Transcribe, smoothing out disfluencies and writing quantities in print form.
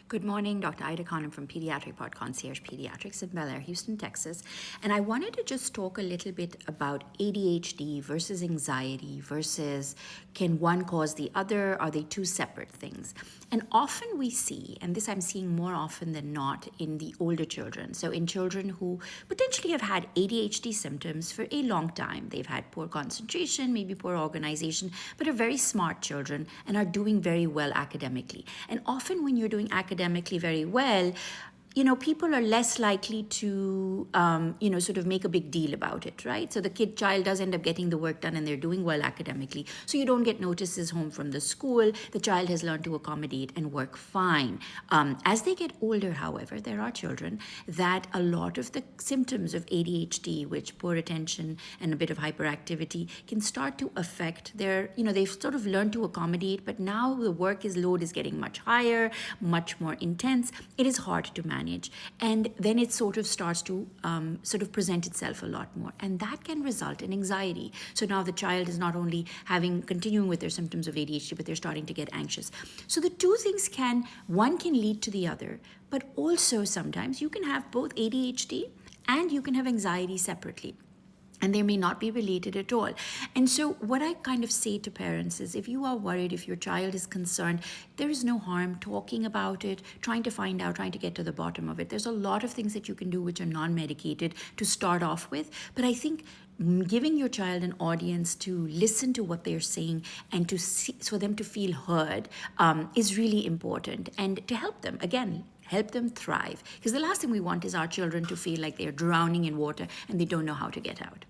Good morning, Dr. Ida Khanum from Pediatric Pod Concierge Pediatrics in Bel Air, Houston, Texas. And I wanted to just talk a little bit about ADHD versus anxiety versus can one cause the other? Are they two separate things? And often we see, and this I'm seeing more often than not in the older children, so in children who potentially have had ADHD symptoms for a long time. They've had poor concentration, maybe poor organization, but are very smart children and are doing very well academically. And often when you're doing academically very well, people are less likely to, sort of make a big deal about it, right? So the child does end up getting the work done and they're doing well academically. So you don't get notices home from the school. The child has learned to accommodate and work fine. As they get older, however, there are children that a lot of the symptoms of ADHD, which poor attention and a bit of hyperactivity, can start to affect their, they've sort of learned to accommodate, but now the load is getting much higher, much more intense. It is hard to manage. And then it sort of starts to present itself a lot more. And that can result in anxiety. So now the child is not only continuing with their symptoms of ADHD, but they're starting to get anxious. So the two things one can lead to the other, but also sometimes you can have both ADHD and you can have anxiety separately. And they may not be related at all. And so what I kind of say to parents is, if you are worried, if your child is concerned, there is no harm talking about it, trying to find out, trying to get to the bottom of it. There's a lot of things that you can do which are non-medicated to start off with. But I think giving your child an audience to listen to what they're saying and for them to feel heard is really important. And to help them, again, help them thrive. Because the last thing we want is our children to feel like they're drowning in water and they don't know how to get out.